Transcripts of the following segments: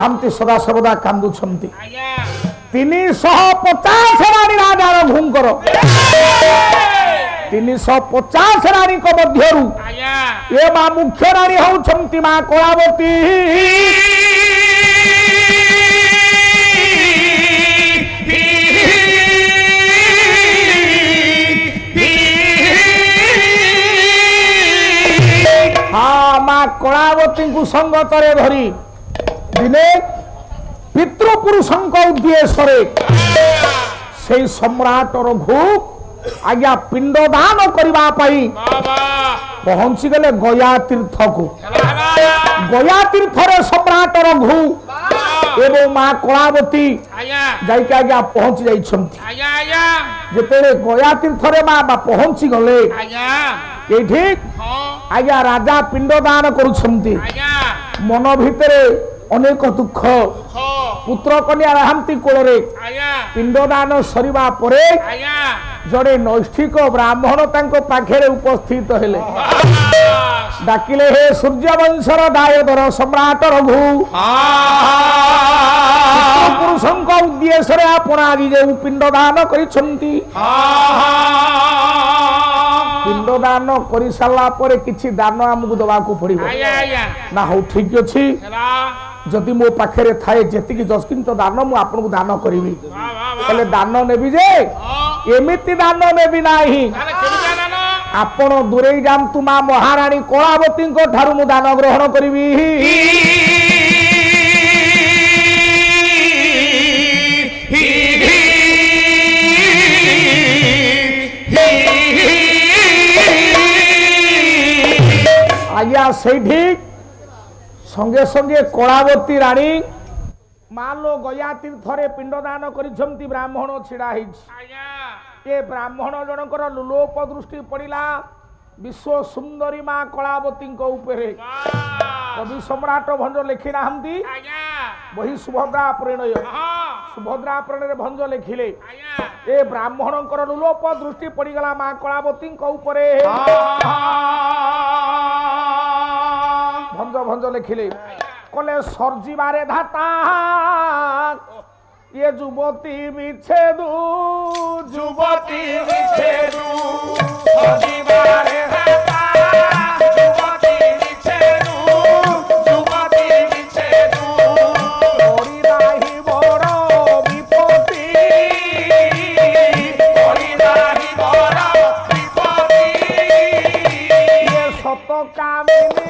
आमती सदा सर्वदा कांदुछंती 350 रानी राजार घुंकर 350 रानी को मध्यरु ये मां मुख्य रानी होउछंती मां कलावती हाँ मां कलावती को संगतरे धरी दिने पितृपुरुषों उद्देश्य से सम्राट रघु आज्ञा पिंडदान करने पहुंची गले गया तीर्थ को गया तीर्थ सम्राट रघु एवं मां कलावती जाइके आज्ञा पहुंची जाते गया तीर्थ मां पहुंची गले ये ठीक आज्ञा राजा पिंडदान करुछंती मन भितर अनेक दुख पुत्र कन्या रहांती कोल पिंडदान सरिबा परे जड़े नैष्ठिक ब्राह्मण तांको पाखेरे उपस्थित हेले डाकिले हे सूर्यवंशर दायधर सम्राट रघु पुरुषों उद्देश्य आपण आज जो पिंडदान करिछंती पिंडदान करि साला परे किछि दान हमकु दबाकू पड़िबो ना हो ठीक अछि जदि मो पाखे थाए जी जसकिंत दान मु आपन को दान करी दान नेबी जे एमिति दान नेबी नाही आपण दूरे जातु मां महाराणी कलावती ठारू मु दान ग्रहण करी आज्ञा से ठीक संगे संगे कलावती रानी मालो गया तीर्थरे पिंडदान करिछंती ब्राह्मण छिड़ा ए ब्राह्मण जनकर लुलोप दृष्टि पड़िला विश्व सुंदरी मां कलावती उपरे कवि सम्राट भंज लिखि नाहंती वही सुभद्रा प्रणय सुभद्रा प्रणय भंज लिखिले ए ब्राह्मणकर लुलोप दृष्टि पड़ीगला मां कलावती उपरे भंज भंज लिखिले कले सर्जिबारे धाता ये युवती विच्छेदु सर्जिबारे धाता युवती विच्छेदु ओरी नाही बड़ विपत्ति ये सत कामिनी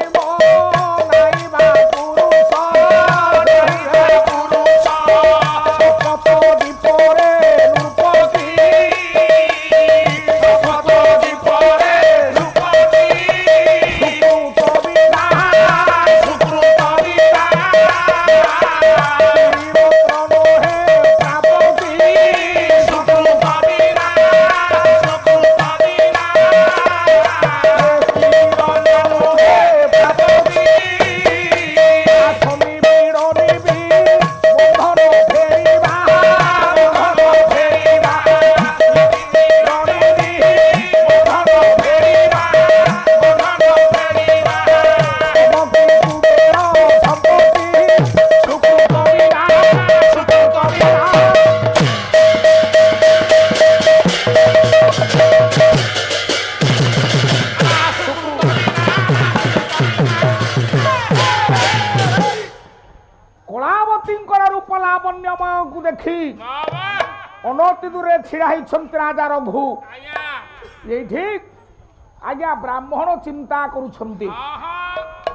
राजा रघु ये ठीक आज्ञा ब्राह्मण चिंता करुछंती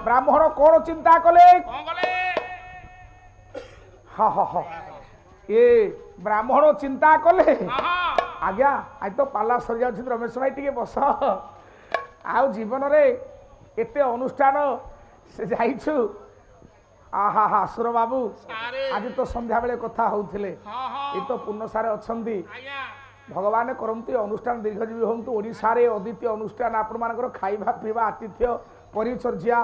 ब्राह्मण कौन चिंता कले हाँ हाँ हाँ ये ब्राह्मण चिंता कले आज्ञा आज तो पाला सरी जा रमेश भाई टे बस आउ जीवन रे एते अनुष्ठान से जाइछु आहा हा सुर बाबू आज तो संध्या बेले कथा होउथिले ए तो पुण्यसारे अछंती भगवान करती अनुष्ठान दीर्घजीवी हूँ ओडिशा रे अद्वितीय अनुष्ठान आपण मानकर खाइबा पीवा आतिथ्य परिचर्या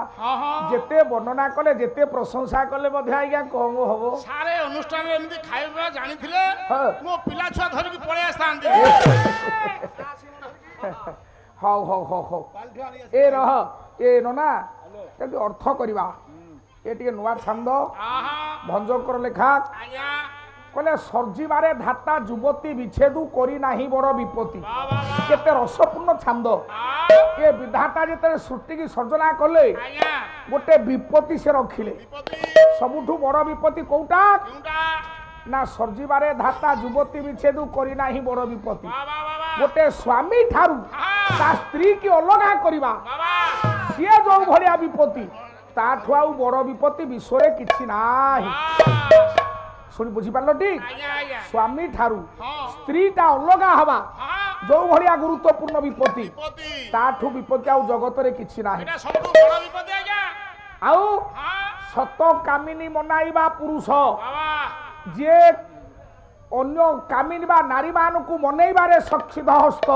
जेते वर्णना कले जेते प्रशंसा कले मध्ये आज्ञा कम हबो सारे अनुष्ठान रे एमती खाइबा जानिथिले मो पिला छुआ धरि कि पळे आस्तांती how how how how a रह ए नना तबे अर्थ करबा ये नुआ छंद भंजकर लेखा कहले सर्जिबारे धाता युवती विच्छेदु करी नाही बड़ विपत्ति केते रसपूर्ण छंद ये विधाता जिते सृष्टि की सर्जना कले गोटे विपत्ति से रखिले सबुठु बड़ विपत्ति कोउटा ना सर्जिबारे धाता युवती विच्छेदु करी नाही बड़ विपत्ति गोटे स्वामी ठारू ता स्त्री की अलगा करिबा सिए जो भलिया विपत्ति ताठु आउ बड़ विपत्ति विश्व रे किछि नाही सुनी बुझी पारलो ठीक स्वामी ठारू स्त्री ता अलगा हवा जो भलिया गुरुत्वपूर्ण विपत्ति ताठु विपत्ति आउ जगत रे किछि नाही एटा सबटु बड़ विपत्ति आज्ञा आउ सत कामिनी मनाइबा पुरुष जे अन्य कामिनी बा नारी मानकु मनैबारे सक्षित हस्त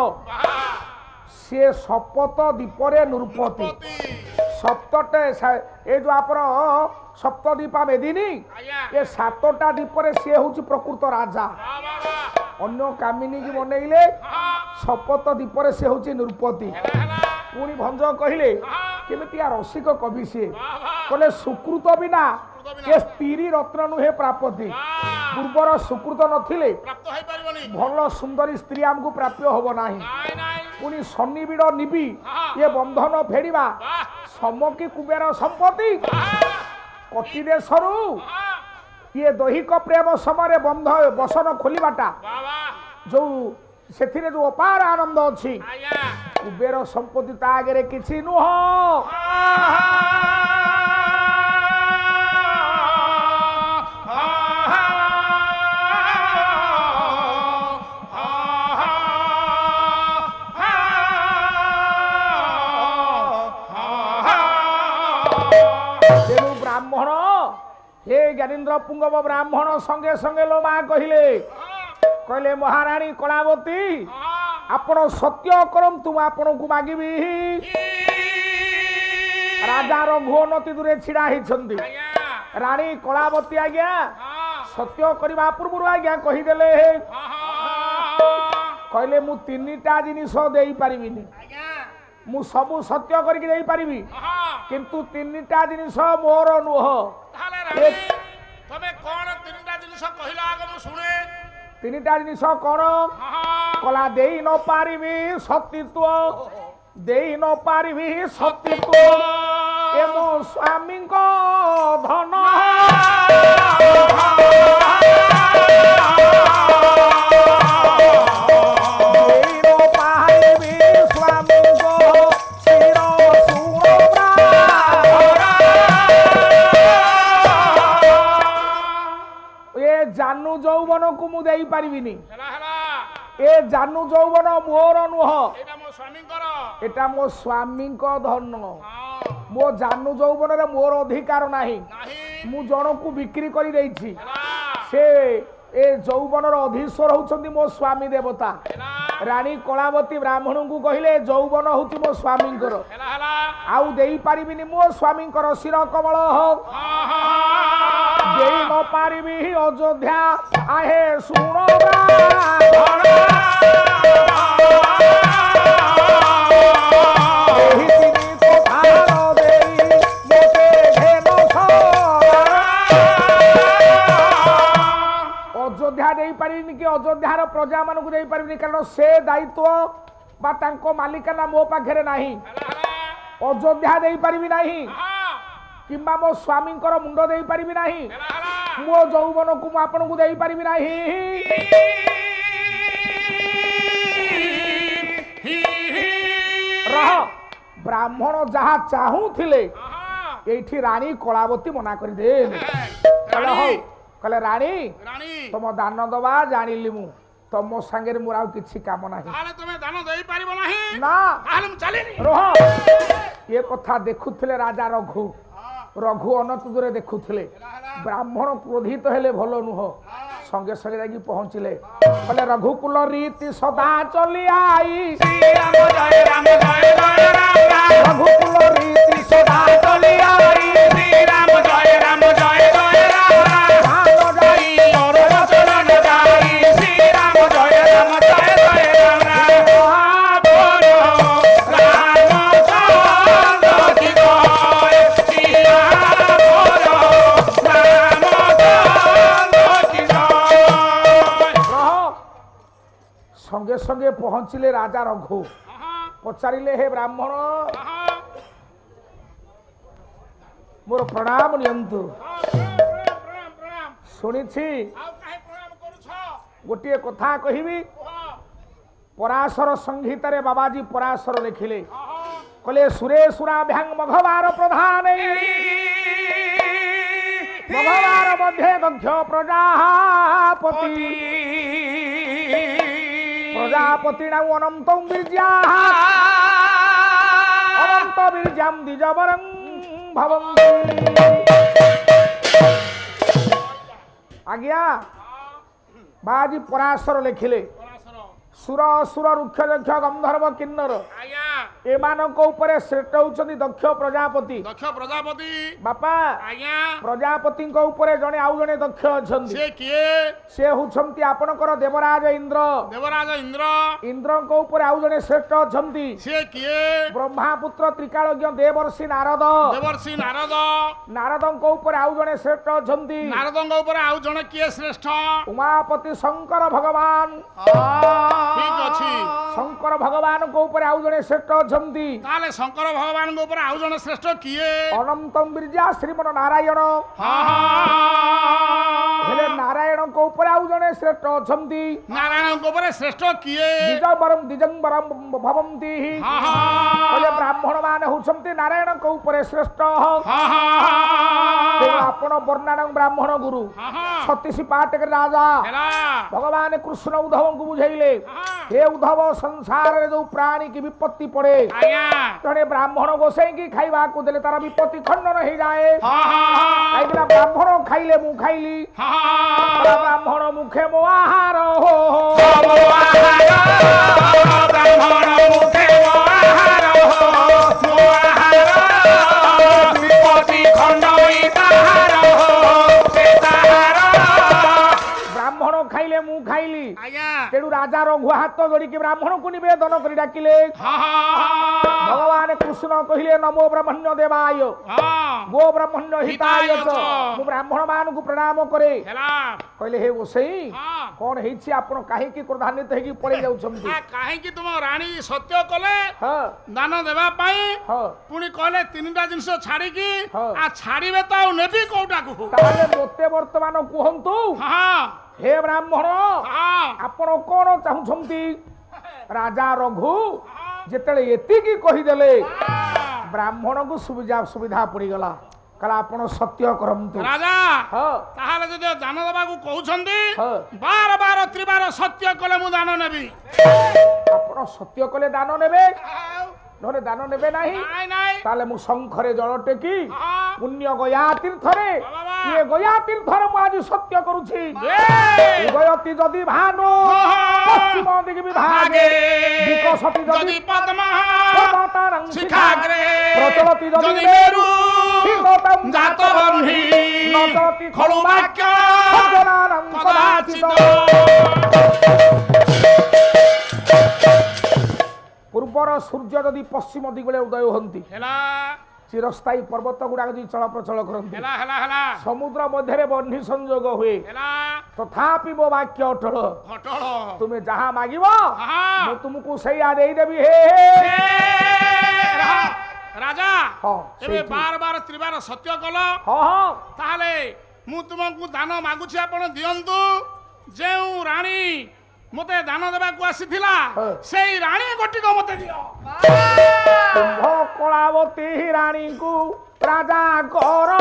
से सपत दीपरे नृपति सप्तटे ए जो आप सप्त दीपा मेदिनी ये सातटा दीपरे से होची प्रकृत राजा अन्य कामिनी की मनैले सपत दीपरे से होची नृपति पुणी भंज कहले केमिति रसिक कवि से कहले सुकृत बिना के स्त्री रत्न नुहे प्राप्ति पूर्वर सुकृत नथिले भल सुंदरी स्त्री आमको प्राप्य होब नाही पुणी सन्निबिड़ निबी ये बंधन फेड़िबा समकी कुबेर संपत्ति कति देशरू ये दैहिक प्रेम समय बंध बसन खोलिबाटा जो सेथिरे जो अपार आनंद अछि कुबेर संपत्ति ता आगे किछि नुह ब्राह्मण हे ज्ञानेन्द्र पुंगव ब्राह्मण संगे संगे लो मां कहले महाराणी कलावती आपण सत्य करम तुम आपण को मागिबी राजा रघुनती दूरे छिड़ा हिछंदी रानी कलावती आज्ञा सत्य करबा पूर्व आज्ञा कहिदेले कहले मु तीनटा जिनिस देई परिबिनी मु सबु सत्य करके देई परिबी किंतु तीनटा जिनिस मोर नुह तमे कोन तीनटा जिनिस कहिला आगे मु सुने तीनटा जिनिस कोन कला देई न पारिबी सत्यत्व देई न पारिबी सत्यत्व ए मो स्वामी को धन जानू जौवन को मु देई परिबिनी ए जानू जौवन मोर नुह एटा मो स्वामी को धन मो जानू जौवन रे मोर अधिकार नाही मु जण को बिक्री करी देइछि से ए जौवन रो अधीश्वर होचंदी मो स्वामी देवता रानी कलावती ब्राह्मण को कहिले जौवन होची मो स्वामी कर आउ देई परिबिनी मो स्वामी कर शिर कमल हो देई न पारिबी अयोध्या आहे सुनो अयोध्या दे पारिनी कि अयोध्यार प्रजा मान को दे पारिनी कारण से दायित्व बा तांको मालिकाना मो पाखरे नाही अयोध्या दे पारिबी नाही किंबा मो स्वामी मुंड दे पारिबी नाही मो जौवन को मु आपन को दे पारिबी नाही रह ब्राह्मण जहा चाहू थिले एठी रानी कलावती मना कर दे कहले रानी तुम दान दबा जानिली मु तुम संगे मोर आउ किछि काम नाही ताले तुमे दान देई परिबो नाही ना ताले हम चलेनी रह ये कथा देखुथिले राजा रघु अनंत दूरे देखुथिले ब्राह्मण क्रोधित हेले भलो नुह संगे संगे जाकी पहुंचिले कहले रघुकुल रीति सदा चली आई श्री राम जय राम जय जय राम रघुकुल रीति सदा चली आई श्री राम जय राम जय जय राम जाई और चरण जाई श्री राम जय राम जय जय राम राम সঙ্গে সঙ্গে পৌঁছিলে রাজা রঘু পচারিলে হে ব্রাহ্মণ মোর প্রণাম নিয়ন্তু শুনিছি গোটিয়ে কথা কহিবি পরাশর সংহিতারে বাবাজি পরাশর লেখিলে কলে সুরেশুরাভ্যাং মঘবার প্রধান মঘবার মধ্যে দক্ষ প্রজাপতি প্রজাপতিনাং অনন্তং বীর্যা অনন্ত বীর্যাম দ্বিজবরং ভবন্তি আজ্ঞা বাজি পরাশর লেখিলে সুর অসুর রুক্ষ যক্ষ গন্ধর্ব কিন্ନর এମାନଙ୍କ উপরে শ্ରେଷ୍ଠ ହଉଛନ୍ତି ଦକ୍ଷ ପ୍ରଜାପତି ବାପା ପ୍ରଜାପତିଙ୍କ ଉପରେ ଜଣେ ଆଉ ଜଣେ ଦକ୍ଷ ଅଛନ୍ତି ସେ ହଉଛନ୍ତି ଆପଣଙ୍କର ଦେବରାଜ ଇନ୍ଦ୍ର ଇନ୍ଦ୍ରଙ୍କ ଉପରେ ଆଉ ଜଣେ ଶ୍ରେଷ୍ଠ ଅଛନ୍ତି ବ୍ରହ୍ମାପୁତ୍ର ତ୍ରିକାଳଜ୍ଞ ଦେବର୍ଷି ନାରଦ ନାରଦଙ୍କ ଉପରେ ଆଉ ଜଣେ ଶ୍ରେଷ୍ଠ ଅଛନ୍ତି ଉମାପତି ଶଙ୍କର ଭଗବାନ ଶଙ୍କର ଭଗବାନଙ୍କ ଉପରେ ଆଉ ଜଣେ ଶ୍ରେଷ୍ଠ ଅଛନ୍ତି ଶଙ୍କର ଭଗବାନଙ୍କ ଉପରେ ଆଉ ଜଣେ ଶ୍ରେଷ୍ଠ କିଏ ଅନନ୍ତଂ ବୀର୍ଯ୍ୟା ଶ୍ରୀମନ ନାରାୟଣ ହେଲେ ନାରାୟଣଙ୍କ ଉପରେ ଆଉ ଜଣେ ଶ୍ରେଷ୍ଠ ଅଛନ୍ତି ନାରାୟଣଙ୍କ ଉପରେ ଶ୍ରେଷ୍ଠ କିଏ ଦ୍ୱିଜମ୍ବରଂ ଭବନ୍ତି ହେଲେ ବ୍ରାହ୍ମଣ ମାନେ ହଉଛନ୍ତି ନାରାୟଣଙ୍କ ଉପରେ ଶ୍ରେଷ୍ଠ ଆପଣ ବର୍ଣ୍ଣାଣ ବ୍ରାହ୍ମଣ ଗୁରୁ ଛତିଶ ପାଟକ ରାଜା ଭଗବାନ କୃଷ୍ଣ ଉଦ୍ଧବଙ୍କୁ ବୁଝେଇଲେ हे उद्धव संसार रे जो प्राणी की विपत्ति पड़े जड़े ब्राह्मण गोसाई खाइबा को देले तार विपत्ति खंडन हो जाए काइला ब्राह्मण खाइले मु खाइली ब्राह्मण मुखे मो आहार हो ब्राह्मण मुखे मो आहार हो विपत्ति खंडई ताहार हो ब्राह्मण खाइले मु खाइली तेणु राजा रघु हाथ जोड़ी ब्राह्मण को निवेदन कर डाकिले भगवान कृष्ण कहले नमो ब्राह्मण्य देवाय गो ब्राह्मण्य हिताय मु ब्राह्मण मान को प्रणाम करे कहले हे गोसाई कौन हेछि आपण काहे की क्रोधान्वित हेकी पड़े जाउ छथि काहे की तुम रानी सत्य कले दान देबा पई पुनी कहले तीनटा जिंस छाडी की आ छाडीबे त नेबी कोटा को ताले मोते वर्तमान कहंतु हे ब्राह्मण आपण कौन चाहूछंती राजा रघु जेतले एतिकी कहिदेले ब्राह्मण को सुविधा पड़ी गला कला आपण सत्य करंतु राजा ताहाले जदि दान देबा को कहउछंती बार बार त्रिबार सत्य कले मु दान नेबी आपण सत्य कले दान नेबे नरे दान नेबे नाही ताले मु शंखरे जल टेकी पुण्य गया तीर्थरे ये गया तीर्थरे मु आज सत्य करूछि गयति जदि भानो पश्चिम दिग विभागे विकसति जदि पद्मा पर्वतारं शिखाग्रे प्रचलति जदि मेरु शिरोतम जातबन्हि नचति खलु वाक्य सज्जनानं कदाचित पूर्वर सूर्य जदि पश्चिम दिगले उदय होती चिरस्थायी पर्वत गुड़ा चल प्रचल करते समुद्र मध्य बन्ही संयोग हुए तथापि मो वाक्य अटल तुम्हें जहाँ मागिब तुमको सैया देदेवी हे राजा एबे बार बार त्रिबार सत्य कल ताले मु तुमको दान मागुछि आपण दियंतु जेउ रानी मते दान देबा को आसीथिला सेई रानी गोटी को मते दियो कलावती रानी को राजा कर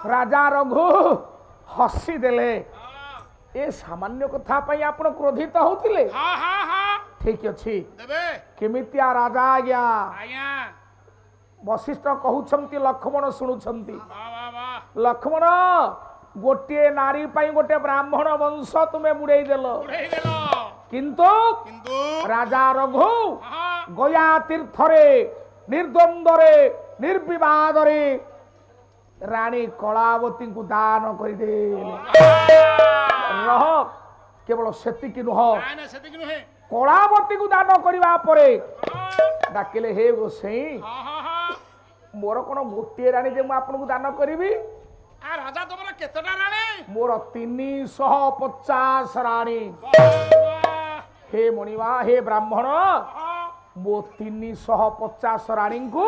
राजा रघु हसी देले ए सामान्य कथा पई आपण क्रोधित होतिले ठीक अछि केमितिया राजा आज्ञा वशिष्ठ कहउछंती लक्ष्मण सुनुछंती लक्ष्मण गोटे नारी पई गोटे ब्राह्मण वंश तुमे बुड़ेई देलो किंतु राजा रघु गया तीर्थरे निर्द्वंद्वरे निर्विवादरे रानी कलावती को दान कर ରହ କେବଳ ସେତିକି ନୁହଁ ନାଇଁ ନାଇଁ ସେତିକି ନୁହେଁ କଳାବତୀକୁ ଦାନ କରିବା ପରେ ଡାକିଲେ ହେ ଗୋସାଇଁ ହଁ ହଁ ହଁ ମୋର କଣ ଗୋଟିଏ ରାଣୀ ଯେ ମୁଁ ଆପଣଙ୍କୁ ଦାନ କରିବି ଆ ରାଜା ତମର କେତେଟା ରାଣୀ ମୋର 350 ରାଣୀ ହେ ମଣିମା ହେ ବ୍ରାହ୍ମଣ ମୋ 350 ରାଣୀଙ୍କୁ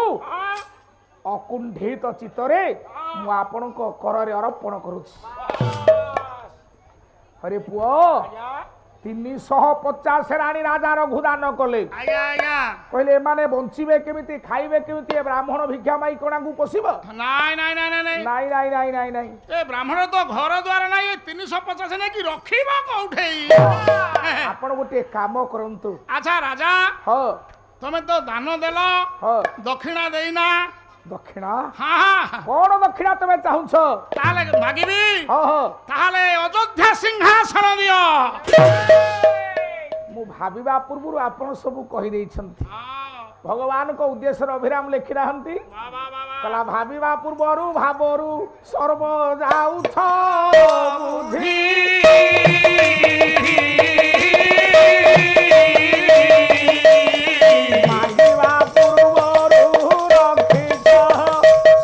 ଅକୁଣ୍ଠିତ ଚିତ୍ତରେ ମୁଁ ଆପଣଙ୍କ କରରେ ଅର୍ପଣ କରୁଛି ହରେ ପୁଅ 350 ରାଣୀ ରାଜା ରଘୁ ଦାନ କଲେ ଆଜ୍ଞା ଆଜ୍ଞା କହିଲେ ଏମାନେ ବଞ୍ଚିବେ କେମିତି ଖାଇବେ କେମିତି ଏ ବ୍ରାହ୍ମଣ ଭିକ୍ଷା ମାଇ କଣାକୁ ପୋଷିବ ନାଇଁ ନାଇଁ ନାଇଁ ନାଇଁ ନାଇଁ ନାଇଁ ନାଇଁ ନାଇଁ ନାଇଁ ନାଇଁ ଏ ବ୍ରାହ୍ମଣ ତ ଘର ଦ୍ୱାର ନାଇଁ 350 ନେଇକି ରଖିବ କୋଉଠି ଆପଣ ଗୋଟେ କାମ କରନ୍ତୁ ଆଚ୍ଛା ରାଜା ହଁ ତମେ ତ ଦାନ ଦେଲ ହଁ ଦକ୍ଷିଣା ଦେଇନା ଦକ୍ଷିଣା ହଁ ହଁ କଣ ଦକ୍ଷିଣା ତମେ ଚାହୁଁଛ ତାହେଲେ ମାଗିବି ହଁ ହଁ ତାହେଲେ ଅଯୋଧ୍ୟା ସିଂହାସନ ଦିଅ ମୁଁ ଭାବିବା ପୂର୍ବରୁ ଆପଣ ସବୁ କହିଦେଇଛନ୍ତି ହଁ ଭଗବାନଙ୍କ ଉଦ୍ଦେଶ୍ୟରେ ଅଭିରାମ ଲେଖି ନାହାନ୍ତି ବା ବା ବା ବା କଲା ଭାବିବା ପୂର୍ବରୁ ଭାବରୁ ସର୍ବ ଯାଉଛ ବୁଝି ମାଗିବା ପୂର୍ବରୁ ରଖିଛ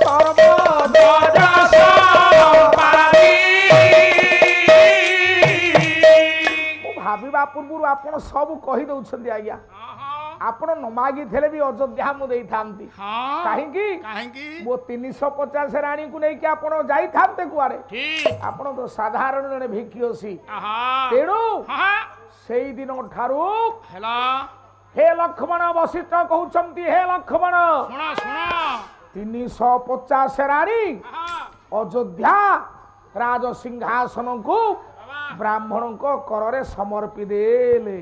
ସର୍ବଦ୍ୱାର ସପାରି। ମୁଁ ଭାବିବା ପୂର୍ବରୁ ଆପଣ ସବୁ କହିଦଉଛନ୍ତି ଆଜ୍ଞା ଆପଣ ନ ମାଗିଥିଲେ ବି ଅଯୋଧ୍ୟା ମୁଁ ଦେଇଥାନ୍ତି ହଁ କାହିଁକି କାହିଁକି ମୋ 350 ରାଣୀଙ୍କୁ ନେଇକି ଆପଣ ଯାଇଥାନ୍ତେ କୁଆଡେ ଠିକ ଆପଣ ତ ସାଧାରଣ ଜଣେ ଭିକ୍ଷୁଷୀ ଆହା ତେଣୁ ହଁ ସେଇ ଦିନ ଠାରୁ ହେଲା ହେ ଲକ୍ଷ୍ମଣ ବଶିଷ୍ଠ କହୁଛନ୍ତି ହେ ଲକ୍ଷ୍ମଣ ଶୁଣ ଶୁଣ 350 ରାଣୀ ଆହା ଅଯୋଧ୍ୟା ରାଜ ସିଂହାସନକୁ ବାବା ବ୍ରାହ୍ମଣଙ୍କ କରରେ ସମର୍ପି ଦେଲେ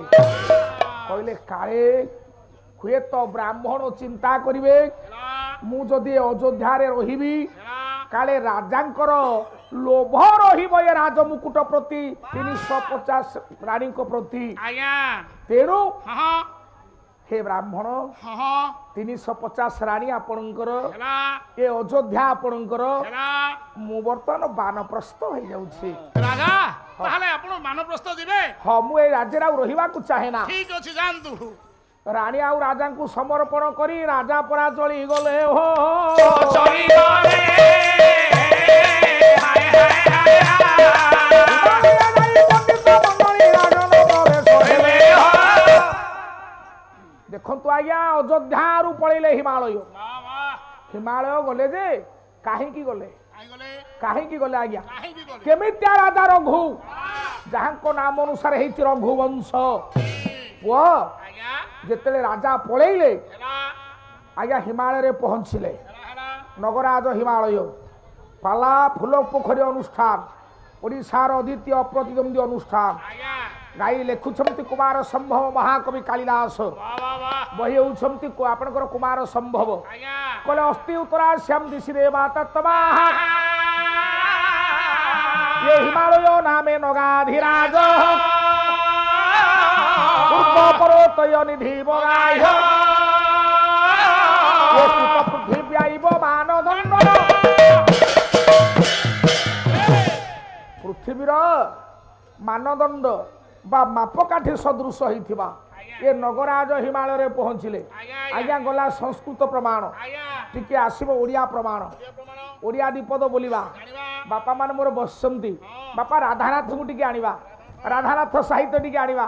କହିଲେ କାଳେ ହୁଏତ ବ୍ରାହ୍ମଣ ଚିନ୍ତା କରିବେ ହେଲା ମୁଁ ଯଦି ଅଯୋଧ୍ୟାରେ ରହିବି ହେଲା କାଳେ ରାଜାଙ୍କର ଲୋଭ ରହିବ ଏ ରାଜମୁକୁଟ ପ୍ରତି 350 ରାଣୀଙ୍କ ପ୍ରତି ଆଜ୍ଞା ତେଣୁ ହଁ ହେ ବ୍ରାହ୍ମଣ ହଁ 350 ରାଣୀ ଆପଣଙ୍କର ହେଲା ଏ ଅଯୋଧ୍ୟା ଆପଣଙ୍କର ହେଲା ମୁଁ ବର୍ତ୍ତମାନ ବାନପ୍ରସ୍ଥ ହେଇଯାଉଛି ରାଜା ତାହେଲେ ଆପଣ ମାନପ୍ରସ୍ଥ ଯିବେ ହଁ ମୁଁ ଏଇ ରାଜ୍ୟରେ ଆଉ ରହିବାକୁ ଚାହେଁ ନା ଠିକ ଅଛି ଯାଆନ୍ତୁ ରାଣୀ ଆଉ ରାଜାଙ୍କୁ ସମର୍ପଣ କରି ରାଜା ପରା ଚଳିଗଲେ ହୋ ଦେଖନ୍ତୁ ଆଜ୍ଞା ଅଯୋଧ୍ୟାରୁ ପଳେଇଲେ ହିମାଳୟ ହିମାଳୟ ଗଲେ ଯେ କାହିଁକି ଗଲେ କାହିଁକି ଗଲେ ଆଜ୍ଞା କେମିତିଆ ରାଜା ରଘୁ ଯାହାଙ୍କ ନାମ ଅନୁସାରେ ହେଇଛି ରଘୁବଂଶ ପୁଅ ଯେତେବେଳେ ରାଜା ପଳେଇଲେ ଆଜ୍ଞା ହିମାଳୟରେ ପହଞ୍ଚିଲେ ନଗରାଜ ହିମାଳୟ ପାଲା ଫୁଲ ପୋଖରୀ ଅନୁଷ୍ଠାନ ଓଡ଼ିଶାର ଦ୍ୱିତୀୟ ପ୍ରତିଦ୍ୱନ୍ଦ୍ୱୀ ଅନୁଷ୍ଠାନ ଗାଇ ଲେଖୁଛନ୍ତି କୁମାର ସମ୍ଭବ ମହାକବି କାଳିଦାସ ବହି ହେଉଛନ୍ତି ଆପଣଙ୍କର କୁମାର ସମ୍ଭବ କହିଲେ ଅସ୍ତି ଉତ୍ତରା ଶ୍ୟାମ ଦିଶିରେ ମାତା ये हिमालय नामे नगाधिराज पर्वतय निधि बगाय पृथिव्याइब मानदंड पृथ्वीर मानदंड बा मापकाठी सदृश होइथिबा ये नगराज हिमालय पहुंचले आज्ञा गला संस्कृत प्रमाण टिके आसीबो ओडिया प्रमाण ओडिया दीपद बोलिबा बापा मान मोर बसंती बापा राधानाथ को टिके आनिबा राधानाथ साहित्य टिके आनिबा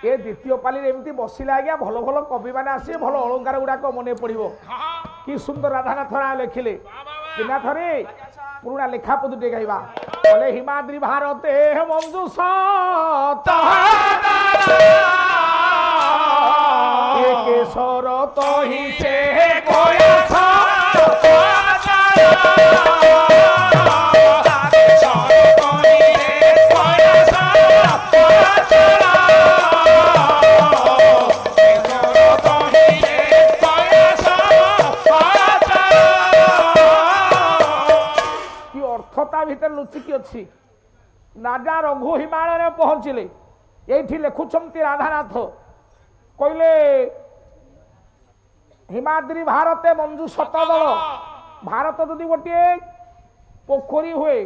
ए द्वितीय पाली एमती बसिला आज्ञा भलो भलो कवि माने आसी भलो अलंकार गुडा को मने पड़िबो कि सुंदर राधानाथ रा लिखिले बिना थरे पुराना लेखा पदुटे गाइबा बोले हिमाद्री भारते मंजू सत केशर तो ही से कोया ভিতরে লুচিকি অছি রাজা রঘু হিমালয়ে পৌঁছিলে এইটি লেখুছন্তি রাধানাথ কইলে হিমাদ্রি ভারতে মঞ্জু শতদল भारत जदि गोटे पोखरी हुए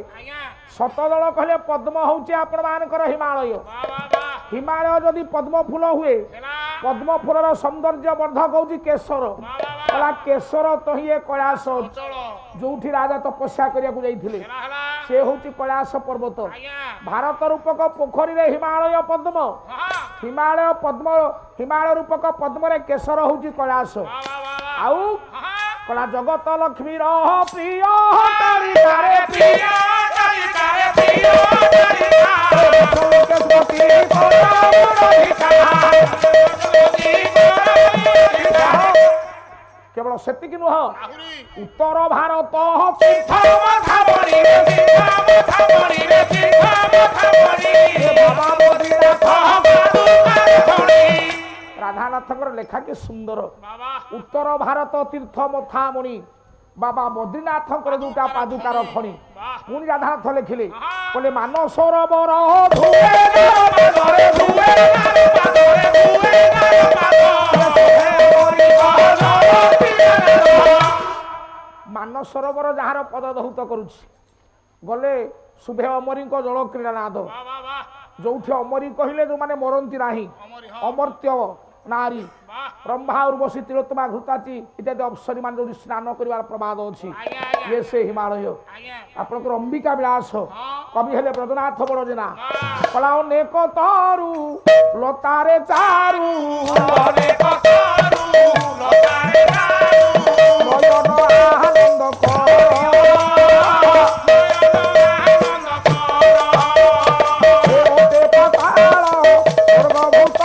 शतदल कहले पद्म होउचे आपण मानकर हिमालय वाह वाह वाह हिमालय जदि पद्म फूल हुए हेला पद्म फूलर सौंदर्य वर्धक होउची केशर वाह वाह कला केशर तो ही कैलाश चलो जोठी राजा तपस्या करिया को जाइथिले हेला हेला से होउची कैलाश पर्वत आज्ञा भारत रूपक पोखरी रे हिमालय पद्म हां हिमालय रूपक पद्म रे केशर होउची कैलाश वाह वाह वाह आउ हां कला जगत लक्ष्मी रह प्रिय तारी तारे प्रिय केवल सेतिक नुह आहुरी उत्तर भारत राधानाथ लेखा के सुंदर बाबा उत्तर भारत तीर्थ मथामणि बाबा बद्रीनाथ दुटा पादुकार खणी पुणी राधानाथ लिखिले कहले मान सरोवर मान सरोवर जार पद दहूत करुछि गले शुभे अमरी जल क्रीड़ानाद वाह वाह वाह जो अमरी कहले जो माने मरंती नाही अमरी हां अमर्त्य नारी वाह ब्रह्मा उर्वशी तिलोत्तमा घृताची इत्यादि अप्सरी मान जो स्नान करिवार प्रमाद अछि आज्ञा आज्ञा ये से हिमालय आज्ञा आपनकर अंबिका विलास हां कवि हेले ब्रजनाथ बड़जेना वाह कला अनेक तारू लतारे चारू अनेक तारू लतारे तारू नयन आनंद कर ओटे पताल स्वर्गभूत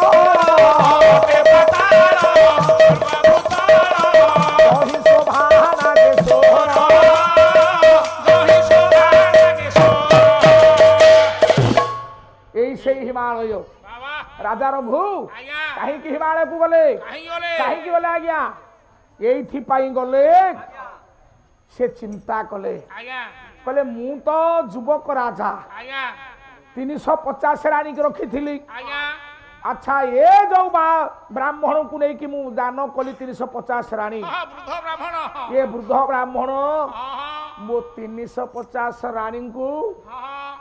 कहि शोभा नागे सोहर এই সেই হিমালয় রাজার ভূ কাহিকি হিমালয় কু গলে কাহিকি গলে আজ্ঞা এইথিপাই গলে সে চিন্তা কলে কলে মু তো যুবক রাজা 350 রানীকে রখিথিলি আচ্ছা এ যাও বা ব্রাহ্মণ কু নেই কি মু দান কলি 350 রানী এ বৃদ্ধ ব্রাহ্মণ মো 350 রানী কু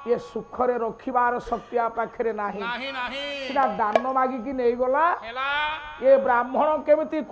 ये सुखरे रखिबार शक्ति आ पाखरे नाही नाही नाही सिना दान मागी की नहीं गला ये ब्राह्मण केमिति